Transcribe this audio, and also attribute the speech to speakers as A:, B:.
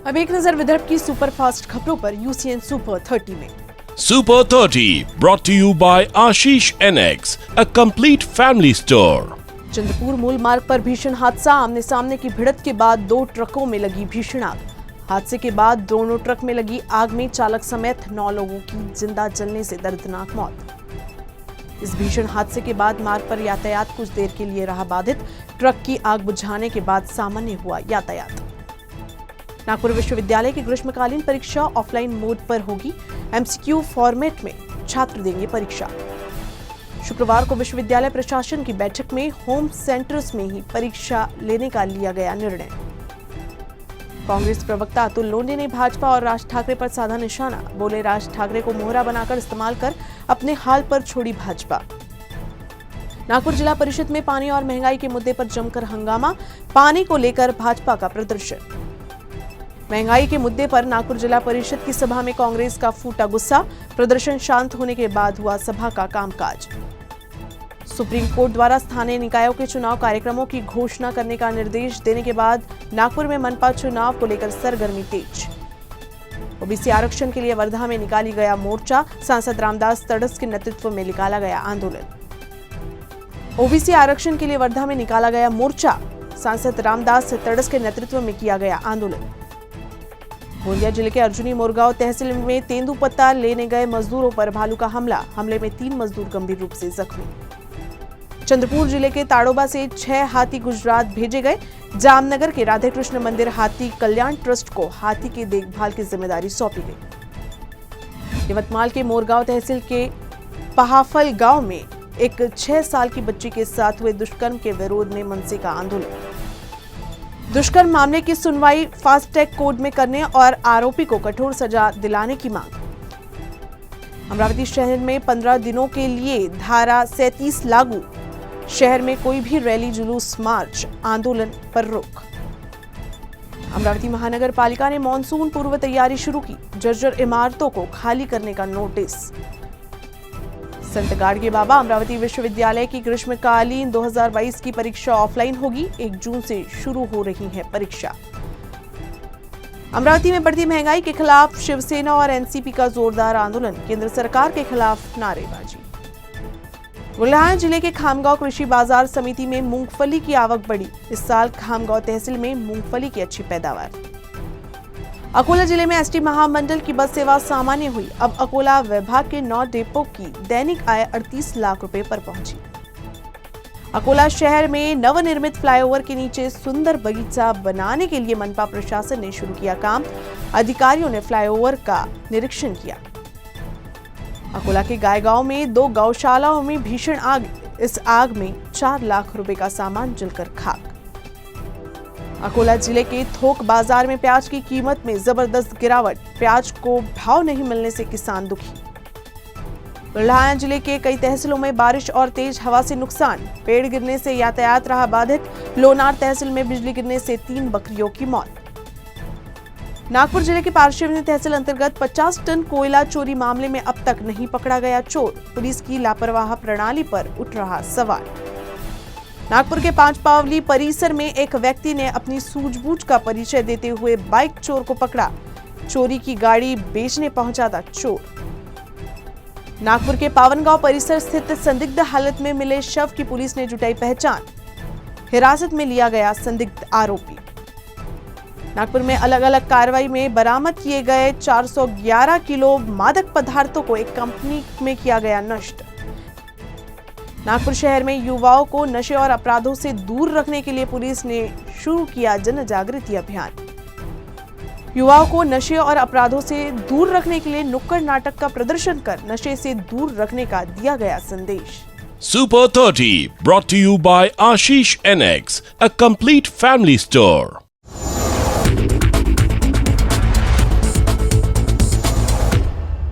A: अब एक नजर विदर्भ की सुपरफास्ट खबरों पर यूसीएन सुपर 30 में।
B: Super 30 brought to you by Ashish NX, a complete family store.
A: Chandrapur मूल मार्ग पर भीषण हादसा, आमने सामने की भिड़ंत के बाद 2 ट्रकों में लगी भीषण आग। हादसे के बाद दोनों ट्रक में लगी आग में चालक समेत 9 लोगों की जिंदा जलने से दर्दनाक मौत। इस भीषण हादसे के बाद मार्ग पर यातायात कुछ देर के लिए रहा बाधित। ट्रक की आग बुझाने के बाद सामान्य हुआ यातायात। नागपुर विश्वविद्यालय की ग्रीष्मकालीन परीक्षा ऑफलाइन मोड पर होगी। एमसीक्यू फॉर्मेट में छात्र देंगे परीक्षा। शुक्रवार को विश्वविद्यालय प्रशासन की बैठक में होम सेंटर्स में ही परीक्षा लेने का लिया गया निर्णय। कांग्रेस प्रवक्ता अतुल लोंढे ने भाजपा और राज ठाकरे पर साधा निशाना, बोले राज ठाकरे को मोहरा बनाकर इस्तेमाल कर अपने हाल पर छोड़ी भाजपा। नागपुर जिला परिषद में पानी और महंगाई के मुद्दे पर जमकर हंगामा, पानी को लेकर भाजपा का प्रदर्शन। महंगाई के मुद्दे पर नागपुर जिला परिषद की सभा में कांग्रेस का फूटा गुस्सा, प्रदर्शन शांत होने के बाद हुआ सभा का कामकाज। सुप्रीम कोर्ट द्वारा स्थानीय निकायों के चुनाव कार्यक्रमों की घोषणा करने का निर्देश देने के बाद नागपुर में मनपा चुनाव को लेकर सरगर्मी तेज। ओबीसी आरक्षण के लिए वर्धा में निकाली गया मोर्चा, सांसद रामदास तड़स के नेतृत्व में निकाला गया आंदोलन। ओबीसी आरक्षण के लिए वर्धा में निकाला गया मोर्चा, सांसद रामदास तड़स के नेतृत्व में किया गया आंदोलन। गोंदिया जिले के अर्जुनी मोरगांव तहसील में तेंदुपत्ता लेने गए मजदूरों पर भालू का हमले में 3 मजदूर गंभीर रूप से जख्मी। चंद्रपुर जिले के ताड़ोबा से 6 हाथी गुजरात भेजे गए। जामनगर के राधे कृष्ण मंदिर हाथी कल्याण ट्रस्ट को हाथी की देखभाल की जिम्मेदारी सौंपी गई। यवतमाल के मोरगांव तहसील के पहाफल गांव में एक 6 साल की बच्ची के साथ हुए दुष्कर्म के विरोध में मनसे का आंदोलन। दुष्कर्म मामले की सुनवाई फास्ट ट्रैक कोर्ट में करने और आरोपी को कठोर सजा दिलाने की मांग। अमरावती शहर में 15 दिनों के लिए धारा 37 लागू, शहर में कोई भी रैली, जुलूस, मार्च, आंदोलन पर रोक। अमरावती महानगर पालिका ने मानसून पूर्व तैयारी शुरू की, जर्जर इमारतों को खाली करने का नोटिस। संत गाडगे बाबा अमरावती विश्वविद्यालय की ग्रीष्मकालीन 2022 की परीक्षा ऑफलाइन होगी। 1 जून से शुरू हो रही है परीक्षा। अमरावती में बढ़ती महंगाई के खिलाफ शिवसेना और एनसीपी का जोरदार आंदोलन, केंद्र सरकार के खिलाफ नारेबाजी। बुल्ढाना जिले के खामगांव कृषि बाजार समिति में मूंगफली की आवक बढ़ी। इस साल खामगांव तहसील में मूंगफली की अच्छी पैदावार। अकोला जिले में एसटी महामंडल की बस सेवा सामान्य हुई। अब अकोला विभाग के 9 डिपो की दैनिक आय 38 लाख रुपए पर पहुंची। अकोला शहर में नवनिर्मित फ्लाईओवर के नीचे सुंदर बगीचा बनाने के लिए मनपा प्रशासन ने शुरू किया काम। अधिकारियों ने फ्लाईओवर का निरीक्षण किया। अकोला के गायगांव में 2 गौशालाओं में भीषण आग, इस आग में 4 लाख रुपए का सामान जलकर खाक। अकोला जिले के थोक बाजार में प्याज की कीमत में जबरदस्त गिरावट, प्याज को भाव नहीं मिलने से किसान दुखी। बुल्ढाना जिले के कई तहसीलों में बारिश और तेज हवा से नुकसान, पेड़ गिरने से यातायात रहा बाधित। लोनार तहसील में बिजली गिरने से 3 बकरियों की मौत। नागपुर जिले के पारशिवनी तहसील अंतर्गत 50 टन कोयला चोरी मामले में अब तक नहीं पकड़ा गया चोर, पुलिस की लापरवाह प्रणाली पर उठ रहा सवाल। नागपुर के 5 पावली परिसर में एक व्यक्ति ने अपनी सूझबूझ का परिचय देते हुए बाइक चोर को पकड़ा। चोरी की गाड़ी बेचने पहुंचा था चोर। नागपुर के पावनगांव परिसर स्थित संदिग्ध हालत में मिले शव की पुलिस ने जुटाई पहचान। हिरासत में लिया गया संदिग्ध आरोपी। नागपुर में अलग अलग कार्रवाई में बरामद किए गए 411 किलो मादक पदार्थों को एक कंपनी में किया गया नष्ट। नागपुर शहर में युवाओं को नशे और अपराधों से दूर रखने के लिए पुलिस ने शुरू किया जन जागृति अभियान। युवाओं को नशे और अपराधों से दूर रखने के लिए नुक्कड़ नाटक का प्रदर्शन कर नशे से दूर रखने का दिया गया संदेश।
B: Super 30 brought to you by Ashish NX, a complete family store.